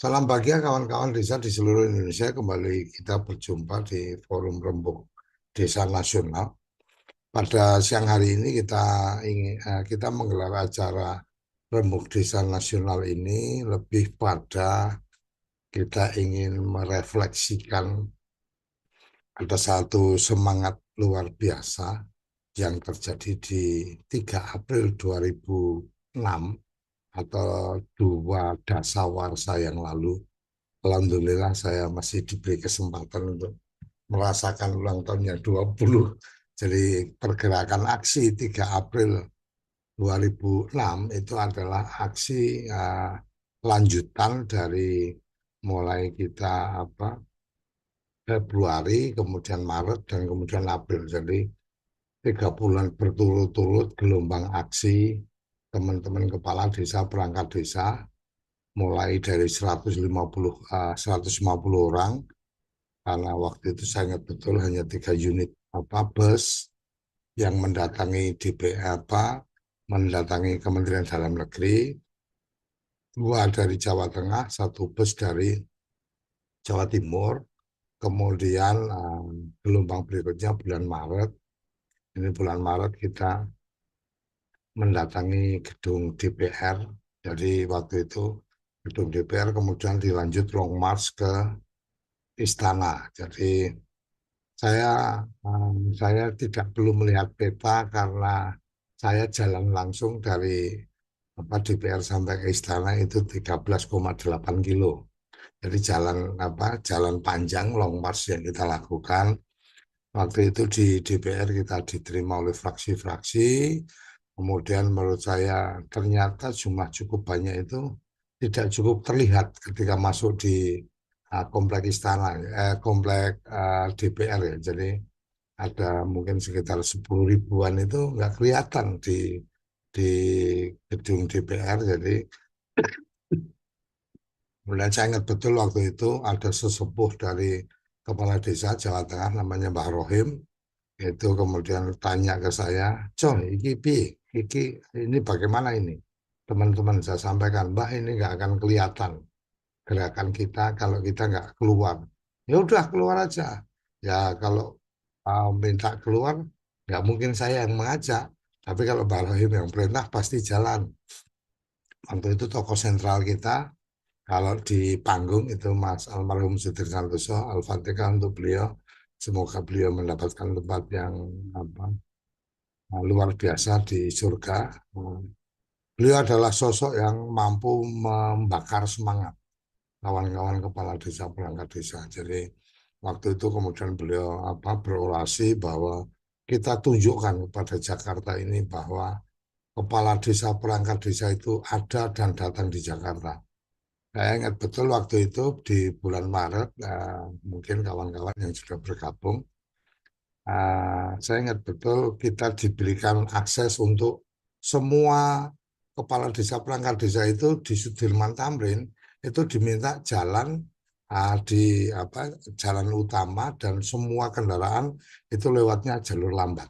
Salam bahagia kawan-kawan desa di seluruh Indonesia. Kembali kita berjumpa di Forum Rembuk Desa Nasional. Pada siang hari ini kita menggelar acara Rembuk Desa Nasional ini lebih pada kita ingin merefleksikan ada satu semangat luar biasa yang terjadi di 3 April 2006 atau dua dasawarsa yang lalu. Alhamdulillah saya masih diberi kesempatan untuk merasakan ulang tahun yang 20. Jadi pergerakan aksi 3 April 2006 itu adalah aksi lanjutan dari mulai kita Februari, kemudian Maret, dan kemudian April. Jadi 3 bulan berturut-turut gelombang aksi teman-teman kepala desa, perangkat desa, mulai dari 150 orang karena waktu itu saya ingat betul hanya 3 unit bus yang mendatangi mendatangi Kementerian Dalam Negeri, dua dari Jawa Tengah, satu bus dari Jawa Timur, kemudian gelombang berikutnya bulan Maret. Ini bulan Maret kita mendatangi gedung DPR. Jadi waktu itu gedung DPR kemudian dilanjut long march ke istana. Jadi Saya saya tidak perlu melihat peta karena saya jalan langsung dari DPR sampai ke istana itu 13,8 kilo. Jadi jalan panjang long march yang kita lakukan. Waktu itu di DPR kita diterima oleh fraksi-fraksi. Kemudian menurut saya ternyata jumlah cukup banyak itu tidak cukup terlihat ketika masuk di komplek istana, komplek DPR ya. Jadi ada mungkin sekitar 10 ribuan itu nggak kelihatan di gedung DPR. Jadi kemudian saya ingat betul waktu itu ada sesepuh dari kepala desa Jawa Tengah namanya Mbah Rohim. Itu kemudian tanya ke saya, Coy, iki ini bagaimana ini? Teman-teman saya sampaikan, Mbah ini nggak akan kelihatan gerakan kita kalau kita nggak keluar. Ya udah keluar aja. Ya kalau minta keluar, nggak mungkin saya yang mengajak. Tapi kalau Mbah Rohim yang perintah pasti jalan. Waktu itu tokoh sentral kita, kalau di panggung itu Mas almarhum Sudir Santoso, Al-Fatihah untuk beliau. Semoga beliau mendapatkan tempat yang apa, luar biasa di surga. Beliau adalah sosok yang mampu membakar semangat kawan-kawan kepala desa, perangkat desa. Jadi waktu itu kemudian beliau berorasi bahwa kita tunjukkan kepada Jakarta ini bahwa kepala desa, perangkat desa itu ada dan datang di Jakarta. Saya ingat betul waktu itu di bulan Maret, mungkin kawan-kawan yang sudah bergabung, saya ingat betul kita diberikan akses untuk semua kepala desa, perangkat desa itu di Sudirman Tamrin itu diminta jalan di jalan utama dan semua kendaraan itu lewatnya jalur lambat.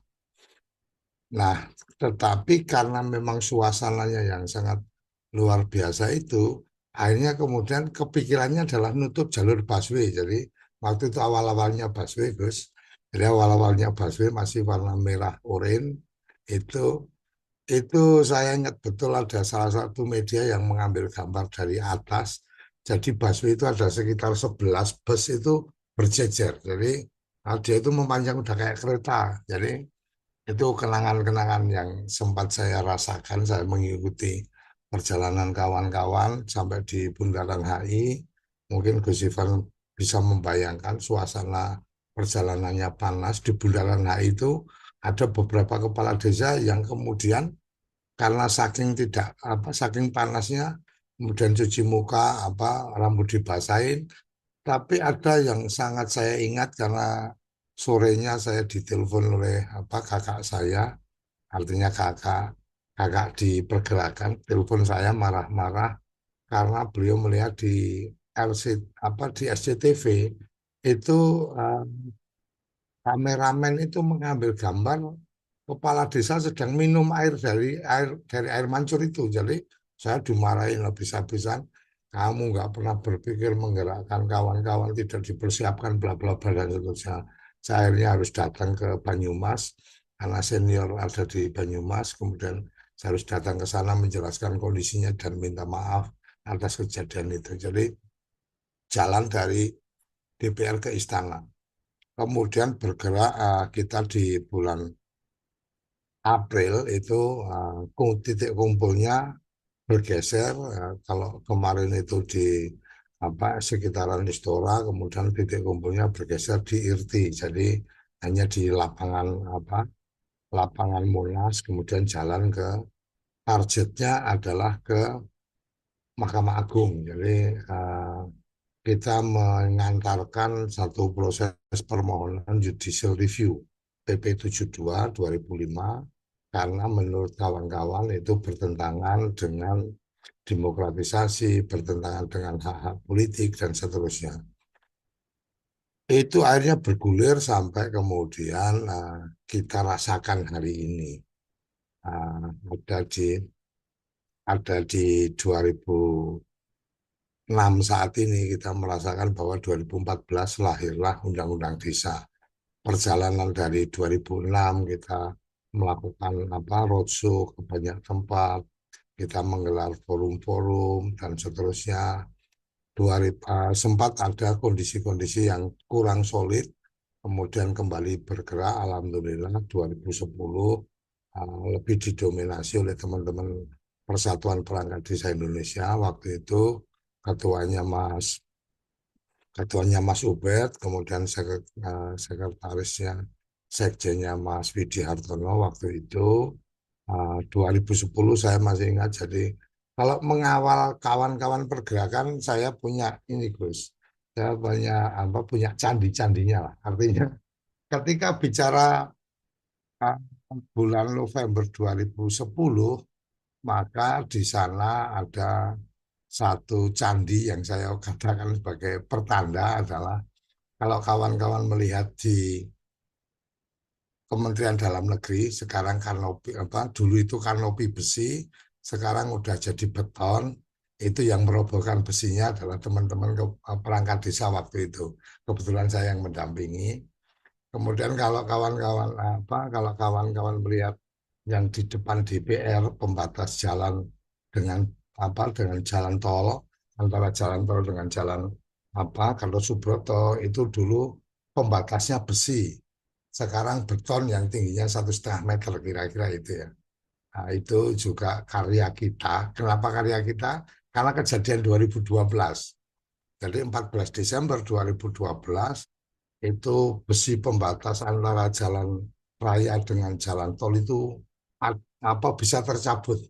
Nah, tetapi karena memang suasananya yang sangat luar biasa itu, akhirnya kemudian kepikirannya adalah nutup jalur busway. Jadi waktu itu awal-awalnya busway, Gus. Jadi awal-awalnya busway masih warna merah oranye. Itu itu saya ingat betul ada salah satu media yang mengambil gambar dari atas. Jadi busway itu ada sekitar 11 bus itu berjejer. Jadi dia itu memanjang udah kayak kereta. Jadi itu kenangan-kenangan yang sempat saya rasakan. Saya mengikuti perjalanan kawan-kawan sampai di Bundaran HI. Mungkin Gus Ivan bisa membayangkan suasana perjalanannya panas di Bundaran HI itu ada beberapa kepala desa yang kemudian karena saking panasnya kemudian cuci muka rambut dibasahin, tapi ada yang sangat saya ingat karena sorenya saya ditelepon oleh kakak saya, artinya kakak di pergerakan, telepon saya marah-marah karena beliau melihat di LC di SCTV itu eh, kameramen itu mengambil gambar kepala desa sedang minum air dari air mancur itu. Jadi saya dimarahin habis-habisan. Kamu nggak pernah berpikir menggerakkan kawan-kawan, tidak dipersiapkan, bla bla bla dan seterusnya. Saya akhirnya harus datang ke Banyumas karena senior ada di Banyumas. Kemudian saya harus datang ke sana menjelaskan kondisinya dan minta maaf atas kejadian itu. Jadi jalan dari DPR ke Istana. Kemudian bergerak kita di bulan April itu titik kumpulnya bergeser. Kalau kemarin itu di apa sekitaran Istora, kemudian titik kumpulnya bergeser di IRTI. Jadi hanya di lapangan apa lapangan Monas, kemudian jalan ke targetnya adalah ke Mahkamah Agung. Jadi eh, kita mengantarkan satu proses permohonan judicial review PP 72 2005 karena menurut kawan-kawan itu bertentangan dengan demokratisasi, bertentangan dengan hak-hak politik dan seterusnya. Itu akhirnya bergulir sampai kemudian kita rasakan hari ini. Uh, ada di ada di 2006 saat ini kita merasakan bahwa 2014 lahirlah Undang-Undang Desa. Perjalanan dari 2006 kita melakukan apa roadshow ke banyak tempat, kita menggelar forum-forum dan seterusnya. Sempat ada kondisi-kondisi yang kurang solid, kemudian kembali bergerak. Alhamdulillah 2010 lebih didominasi oleh teman-teman Persatuan Perangkat Desa Indonesia. Waktu itu ketuanya Mas ketuanya Mas Ubed, kemudian sekretarisnya sekjennya Mas Widi Hartono waktu itu 2010 saya masih ingat. Jadi kalau mengawal kawan-kawan pergerakan saya punya ini Gus, saya punya candi-candinya lah. Artinya ketika bicara uh, bulan November 2010 maka di sana ada satu candi yang saya katakan sebagai pertanda adalah kalau kawan-kawan melihat di Kementerian Dalam Negeri sekarang kanopi apa dulu itu kanopi besi, sekarang udah jadi beton. Itu yang merobohkan besinya adalah teman-teman perangkat desa waktu itu. Kebetulan saya yang mendampingi. Kemudian kalau kawan-kawan melihat yang di depan DPR pembatas jalan dengan dengan jalan tol antara jalan tol dengan jalan kalau Subroto itu dulu pembatasnya besi, sekarang beton yang tingginya 1,5 meter kira-kira itu ya. Nah, itu juga karya kita. Kenapa karya kita? Karena kejadian 2012. Jadi 14 Desember 2012 itu besi pembatas antara jalan raya dengan jalan tol itu bisa tercabut.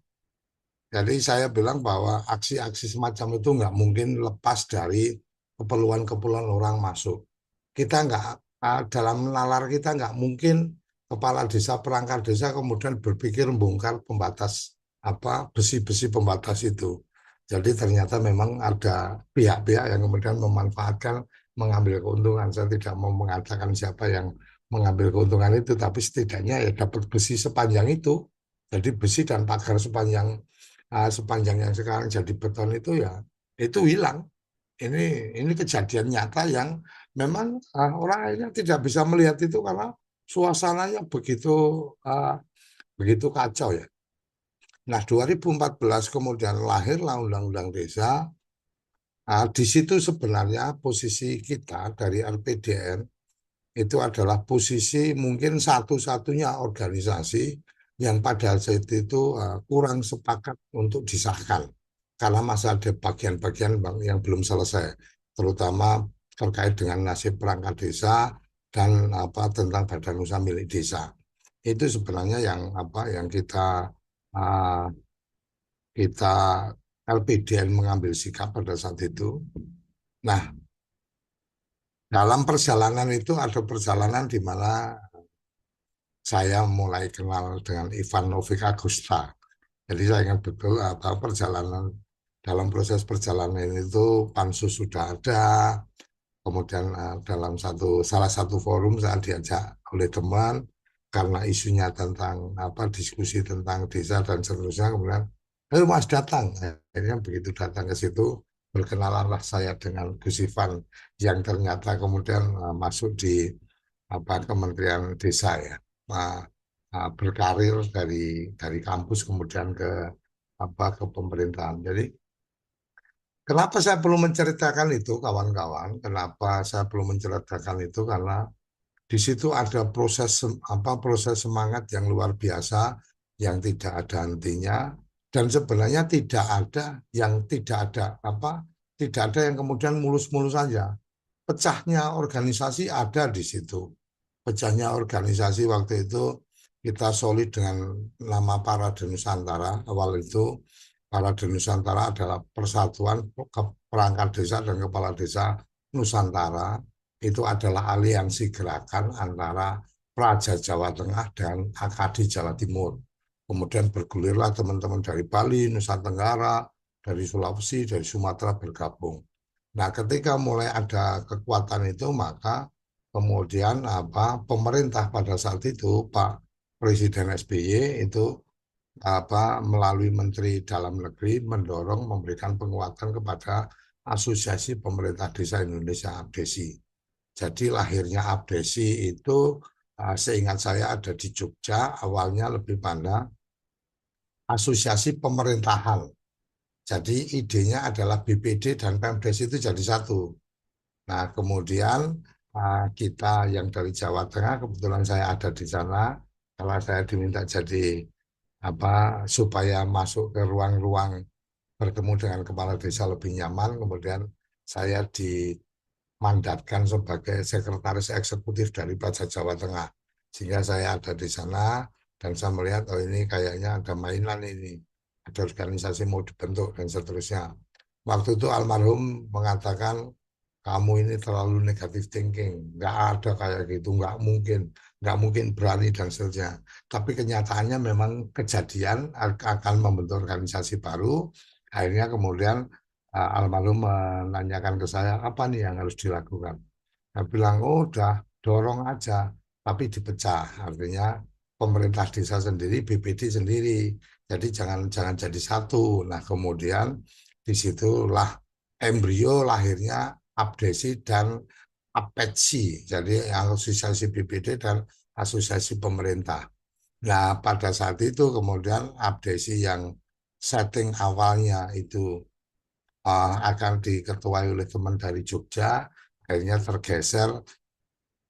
Jadi saya bilang bahwa aksi-aksi semacam itu nggak mungkin lepas dari keperluan-keperluan orang masuk. Kita nggak dalam nalar kita nggak mungkin kepala desa perangkat desa kemudian berpikir membongkar pembatas besi-besi pembatas itu. Jadi ternyata memang ada pihak-pihak yang kemudian memanfaatkan mengambil keuntungan. Saya tidak mau mengatakan siapa yang mengambil keuntungan itu, tapi setidaknya ya dapat besi sepanjang itu. Jadi besi dan pagar sepanjang yang sekarang jadi beton itu ya itu hilang. Ini ini kejadian nyata yang memang orang akhirnya tidak bisa melihat itu karena suasananya begitu uh, begitu kacau ya. Nah, 2014 kemudian lahirlah Undang-Undang Desa. Di situ sebenarnya posisi kita dari RPDN itu adalah posisi mungkin satu-satunya organisasi yang pada saat itu kurang sepakat untuk disahkan karena masih ada bagian-bagian yang belum selesai, terutama terkait dengan nasib perangkat desa dan tentang badan usaha milik desa. Itu sebenarnya yang uh, kita LPDN mengambil sikap pada saat itu. Nah, dalam perjalanan itu ada perjalanan di mana saya mulai kenal dengan Ivan Novik Agusta. Jadi saya ingat betul perjalanan dalam proses perjalanan itu pansus sudah ada. Kemudian dalam salah satu forum saya diajak oleh teman karena isunya tentang diskusi tentang desa dan seterusnya. Kemudian, Mas datang. Akhirnya begitu datang ke situ, berkenalanlah saya dengan Gus Ivan yang ternyata kemudian masuk di Kementerian Desa ya. Uh, Berkarir dari kampus kemudian ke pemerintahan. Jadi kenapa saya perlu menceritakan itu, kawan-kawan? Kenapa saya perlu menceritakan itu? Karena di situ ada proses semangat yang luar biasa yang tidak ada hentinya dan sebenarnya tidak ada tidak ada yang kemudian mulus-mulus saja. Pecahnya organisasi ada di situ. Pecahnya organisasi waktu itu kita solid dengan nama Parade Nusantara. Awal itu Parade Nusantara adalah persatuan perangkat desa dan kepala desa Nusantara. Itu adalah aliansi gerakan antara Praja Jawa Tengah dan AKD Jawa Timur. Kemudian bergulirlah teman-teman dari Bali, Nusa Tenggara, dari Sulawesi, dari Sumatera bergabung. Nah, ketika mulai ada kekuatan itu, maka kemudian pemerintah pada saat itu Pak Presiden SBY itu melalui Menteri Dalam Negeri mendorong memberikan penguatan kepada Asosiasi Pemerintah Desa Indonesia APDESI. Jadi lahirnya APDESI itu seingat saya ada di Jogja, awalnya lebih pada Asosiasi Pemerintahan. Jadi idenya adalah BPD dan Pemdes itu jadi satu. Nah, kemudian kita yang dari Jawa Tengah, kebetulan saya ada di sana, kalau saya diminta jadi apa supaya masuk ke ruang-ruang bertemu dengan kepala desa lebih nyaman, kemudian saya dimandatkan sebagai sekretaris eksekutif dari Praja Jawa Tengah. Sehingga saya ada di sana dan saya melihat, oh ini kayaknya ada mainan ini, ada organisasi mau dibentuk dan seterusnya. Waktu itu almarhum mengatakan kamu ini terlalu negatif thinking, nggak ada kayak gitu, nggak mungkin berani dan seterusnya. Tapi kenyataannya memang kejadian akan membentuk organisasi baru. Akhirnya kemudian almarhum menanyakan ke saya apa nih yang harus dilakukan. Saya bilang, oh udah dorong aja, tapi dipecah. Artinya pemerintah desa sendiri, BPD sendiri. Jadi jangan jangan jadi satu. Nah kemudian disitulah embrio lahirnya Abdesi dan APETSI, jadi Asosiasi BPD dan Asosiasi Pemerintah. Nah, pada saat itu kemudian Abdesi yang setting awalnya itu akan diketuai oleh teman dari Jogja, akhirnya tergeser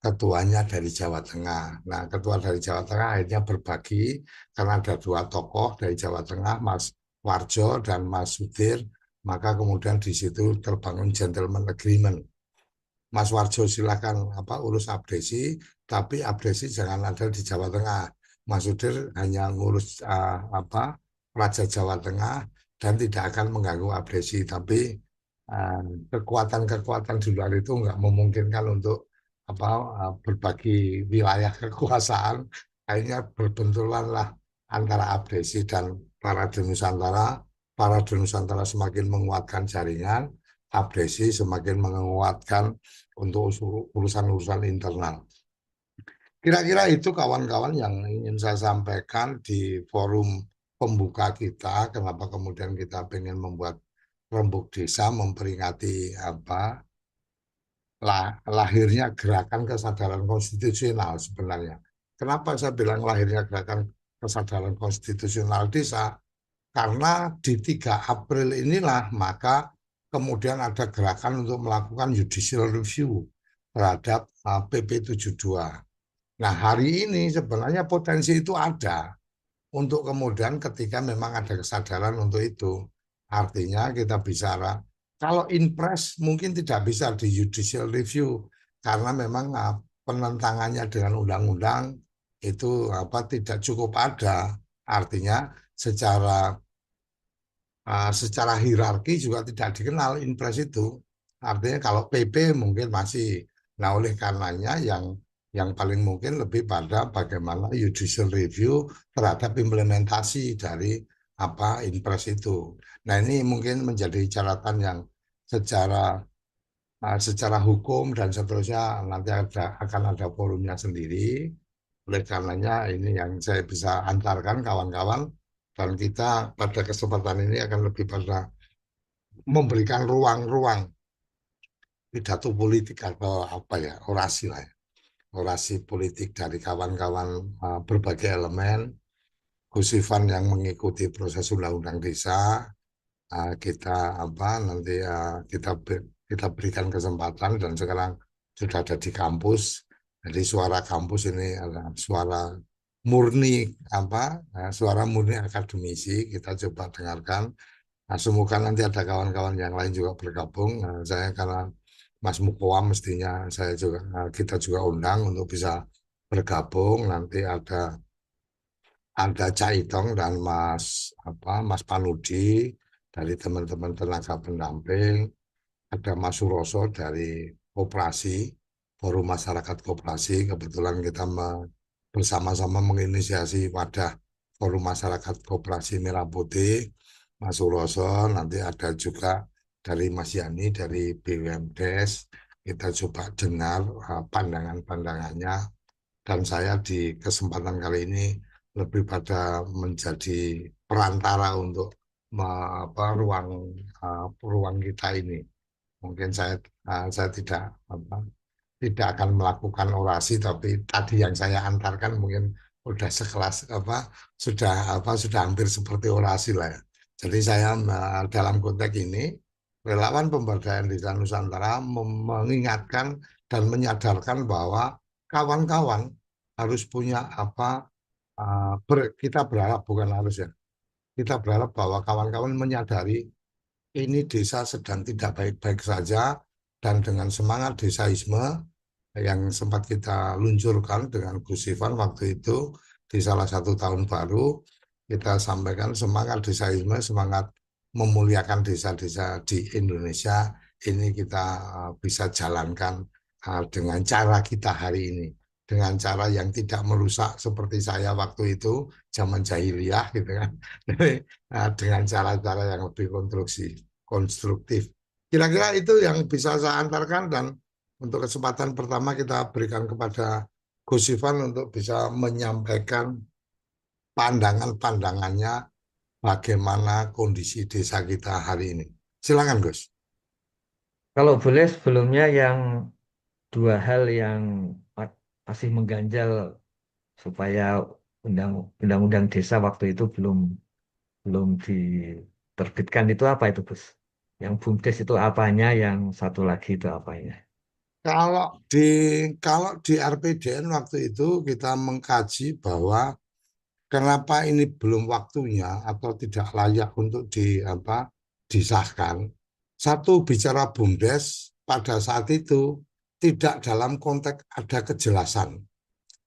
ketuanya dari Jawa Tengah. Nah, ketua dari Jawa Tengah akhirnya berbagi karena ada dua tokoh dari Jawa Tengah, Mas Warjo dan Mas Sudir, maka kemudian di situ terbangun gentleman agreement. Mas Warjo silakan urus abdesi, tapi abdesi jangan ada di Jawa Tengah. Mas Sudir hanya ngurus Raja Jawa Tengah dan tidak akan mengganggu abdesi, tapi uh, kekuatan-kekuatan di luar itu nggak memungkinkan untuk berbagi wilayah kekuasaan. Akhirnya berbenturanlah antara abdesi dan Parade Nusantara. Parade Nusantara semakin menguatkan jaringan, abdesi semakin menguatkan untuk urusan-urusan internal. Kira-kira itu kawan-kawan yang ingin saya sampaikan di forum pembuka kita. Kenapa kemudian kita ingin membuat Rembuk Desa memperingati lahirnya gerakan kesadaran konstitusional sebenarnya. Kenapa saya bilang lahirnya gerakan kesadaran konstitusional desa? Karena di 3 April inilah maka kemudian ada gerakan untuk melakukan judicial review terhadap PP 72. Nah, hari ini sebenarnya potensi itu ada untuk kemudian ketika memang ada kesadaran untuk itu. Artinya kita bicara, kalau impres mungkin tidak bisa di judicial review karena memang penentangannya dengan undang-undang itu tidak cukup ada. Artinya secara secara hierarki juga tidak dikenal impres itu. Artinya kalau PP mungkin masih. Nah, oleh karenanya yang paling mungkin lebih pada bagaimana judicial review terhadap implementasi dari impres itu. Nah, ini mungkin menjadi catatan yang secara secara hukum dan seterusnya nanti akan ada forumnya sendiri. Oleh karenanya ini yang saya bisa antarkan kawan-kawan dan kita pada kesempatan ini akan lebih pada memberikan ruang-ruang pidato politik atau apa ya, orasi lah ya. Orasi politik dari kawan-kawan berbagai elemen, Gusifan yang mengikuti proses undang-undang desa, kita apa nanti kita berikan kesempatan dan sekarang sudah ada di kampus. Jadi suara kampus ini adalah suara murni suara murni akademisi. Kita coba dengarkan. Nah, semoga nanti ada kawan-kawan yang lain juga bergabung. Nah, saya karena Mas Mukowa mestinya saya juga kita juga undang untuk bisa bergabung. Nanti ada Caitong dan Mas Panudi dari teman-teman tenaga pendamping, ada Mas Suroso dari Koperasi, Forum Masyarakat Koperasi. Kebetulan kita bersama-sama menginisiasi wadah Forum Masyarakat Koperasi Merah Putih, Mas Suroso, nanti ada juga dari Mas Yani dari BUMDes. Kita coba dengar pandangan-pandangannya dan saya di kesempatan kali ini lebih pada menjadi perantara untuk ruang ruang kita ini. Mungkin saya tidak akan melakukan orasi, tapi tadi yang saya antarkan mungkin udah sekelas sudah hampir seperti orasi lah ya. Jadi saya dalam konteks ini relawan pemberdayaan desa Nusantara mengingatkan dan menyadarkan bahwa kawan-kawan harus punya kita berharap bukan harus ya. Kita berharap bahwa kawan-kawan menyadari ini desa sedang tidak baik-baik saja dan dengan semangat desaisme yang sempat kita luncurkan dengan Gus Ivan waktu itu di salah satu tahun baru kita sampaikan semangat desaisme, semangat memuliakan desa-desa di Indonesia ini kita bisa jalankan dengan cara kita hari ini, dengan cara yang tidak merusak seperti saya waktu itu zaman jahiliyah gitu kan. Jadi, dengan cara-cara yang lebih konstruktif. Kira-kira itu yang bisa saya antarkan dan untuk kesempatan pertama kita berikan kepada Gus Ivan untuk bisa menyampaikan pandangan-pandangannya bagaimana kondisi desa kita hari ini. Silakan Gus. Kalau boleh sebelumnya yang dua hal yang masih mengganjal supaya undang undang-undang desa waktu itu belum belum diterbitkan itu apa itu, Gus? Yang BUMDes itu apanya, yang satu lagi itu apanya? Kalau di kalau di RPDN waktu itu kita mengkaji bahwa kenapa ini belum waktunya atau tidak layak untuk disahkan. Satu bicara BUMDes pada saat itu tidak dalam konteks ada kejelasan.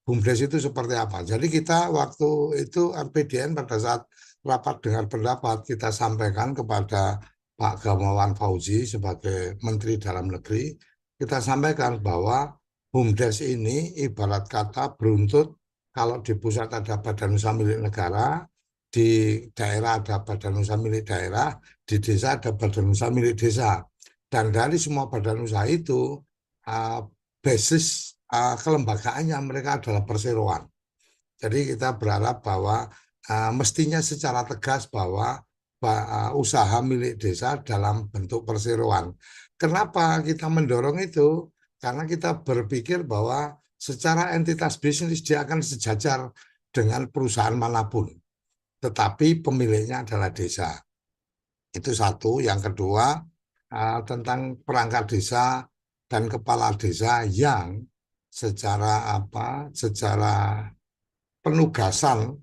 BUMDes itu seperti apa. Jadi kita waktu itu RPDN pada saat rapat dengar pendapat kita sampaikan kepada Pak Gamawan Fauzi sebagai Menteri Dalam Negeri, kita sampaikan bahwa BUMDes ini ibarat kata beruntut kalau di pusat ada badan usaha milik negara, di daerah ada badan usaha milik daerah, di desa ada badan usaha milik desa. Dan dari semua badan usaha itu, uh, basis kelembagaannya mereka adalah perseroan. Jadi kita berharap bahwa mestinya secara tegas bahwa usaha milik desa dalam bentuk perseroan. Kenapa kita mendorong itu? Karena kita berpikir bahwa secara entitas bisnis dia akan sejajar dengan perusahaan manapun, tetapi pemiliknya adalah desa. Itu satu. Yang kedua, tentang perangkat desa dan kepala desa yang secara penugasan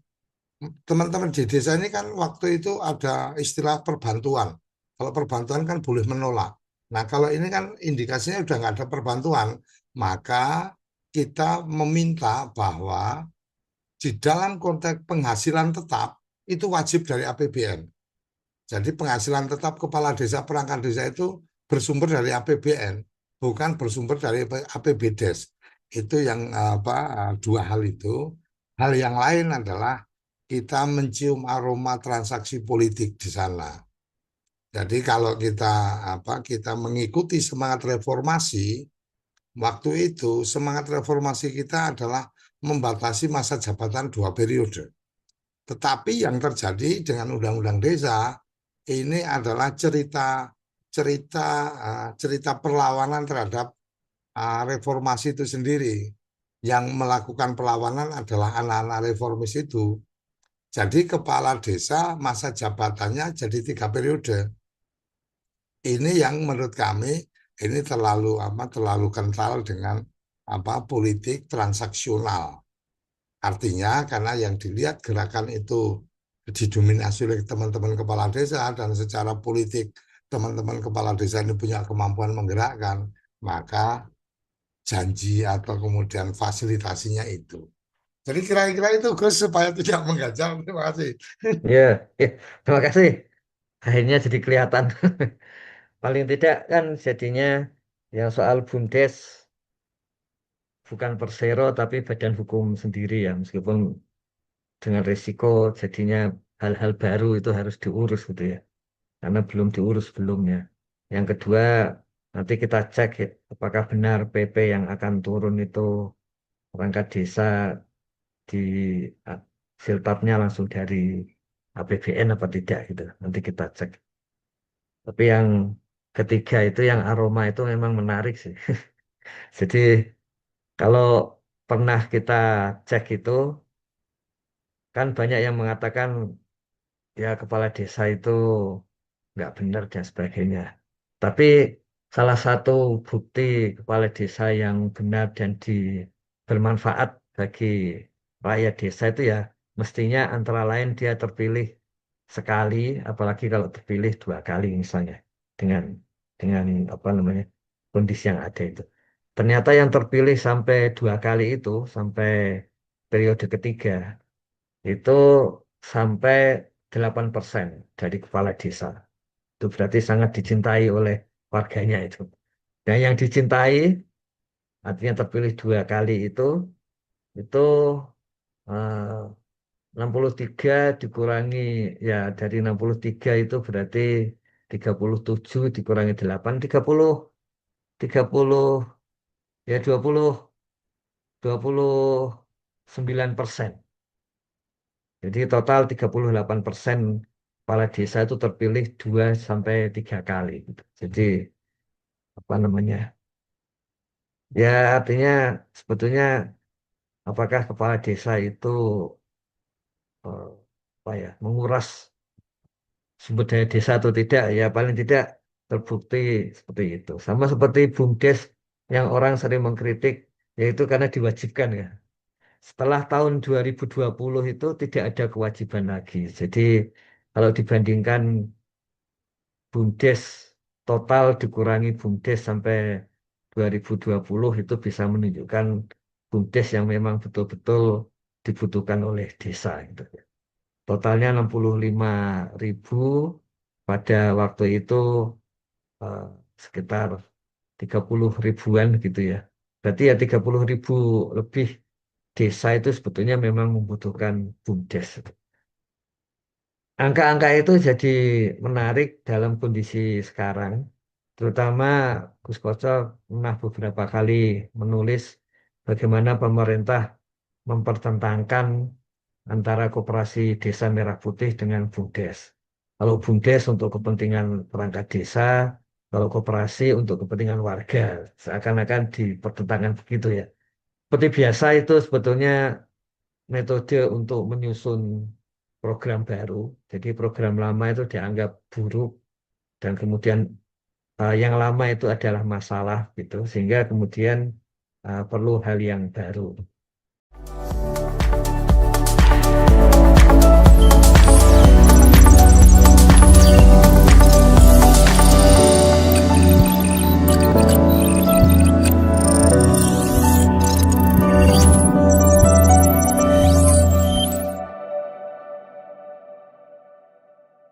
teman-teman di desa ini kan waktu itu ada istilah perbantuan. Kalau perbantuan kan boleh menolak. Nah, kalau ini kan indikasinya udah nggak ada perbantuan, maka kita meminta bahwa di dalam konteks penghasilan tetap itu wajib dari APBN. Jadi penghasilan tetap kepala desa perangkat desa itu bersumber dari APBN, bukan bersumber dari APBDes. Itu yang dua hal itu. Hal yang lain adalah kita mencium aroma transaksi politik di sana. Jadi kalau kita mengikuti semangat reformasi, waktu itu semangat reformasi kita adalah membatasi masa jabatan 2 periode. Tetapi yang terjadi dengan Undang-Undang Desa ini adalah cerita cerita cerita perlawanan terhadap reformasi itu sendiri. Yang melakukan perlawanan adalah anak-anak reformis itu. Jadi kepala desa masa jabatannya jadi 3 periode. Ini yang menurut kami ini terlalu terlalu kental dengan politik transaksional. Artinya karena yang dilihat gerakan itu didominasi oleh teman-teman kepala desa dan secara politik teman-teman kepala desa ini punya kemampuan menggerakkan, maka janji atau kemudian fasilitasinya itu. Jadi kira-kira itu Gus supaya tidak mengganjal. Terima kasih. Ya, ya, terima kasih. Akhirnya jadi kelihatan. Paling tidak kan jadinya yang soal BUMDes bukan persero tapi badan hukum sendiri ya, meskipun dengan risiko jadinya hal-hal baru itu harus diurus gitu ya, karena belum diurus sebelumnya. Yang kedua, nanti kita cek ya, apakah benar PP yang akan turun itu perangkat desa di ah, siltapnya langsung dari APBN apa tidak gitu. Nanti kita cek. Tapi yang ketiga itu yang aroma itu memang menarik sih. Jadi kalau pernah kita cek itu kan banyak yang mengatakan ya kepala desa itu nggak benar dan sebagainya. Tapi salah satu bukti kepala desa yang benar dan bermanfaat bagi rakyat desa itu ya mestinya antara lain dia terpilih sekali, apalagi kalau terpilih 2 kali misalnya dengan dengan apa namanya kondisi yang ada itu. Ternyata yang terpilih sampai 2 kali itu sampai periode ketiga itu sampai 8% dari kepala desa. Itu berarti sangat dicintai oleh warganya itu. Dan yang dicintai, artinya terpilih 2 kali itu eh, 63 dikurangi, ya dari 63 itu berarti 37 dikurangi 8, 30, ya 29%. Jadi total 38% kepala desa itu terpilih 2 sampai 3 kali gitu. Jadi apa namanya? Ya artinya sebetulnya apakah kepala desa itu eh, apa ya menguras sumber daya desa atau tidak? Ya paling tidak terbukti seperti itu. Sama seperti BUMDes yang orang sering mengkritik, yaitu karena diwajibkan ya. Setelah tahun 2020 itu tidak ada kewajiban lagi. Jadi kalau dibandingkan BUMDes total dikurangi BUMDes sampai 2020 itu bisa menunjukkan BUMDes yang memang betul-betul dibutuhkan oleh desa gitu. Totalnya 65.000 pada waktu itu eh, sekitar 30 ribuan gitu ya. Berarti ya 30 ribu lebih desa itu sebetulnya memang membutuhkan BUMDes. Angka-angka itu jadi menarik dalam kondisi sekarang, terutama Gus Koco pernah beberapa kali menulis bagaimana pemerintah mempertentangkan antara koperasi Desa Merah Putih dengan BUMDes. Kalau BUMDes untuk kepentingan perangkat desa, kalau koperasi untuk kepentingan warga, seakan-akan dipertentangkan begitu ya. Seperti biasa itu sebetulnya metode untuk menyusun program baru. Jadi program lama itu dianggap buruk dan kemudian yang lama itu adalah masalah gitu, sehingga kemudian perlu hal yang baru.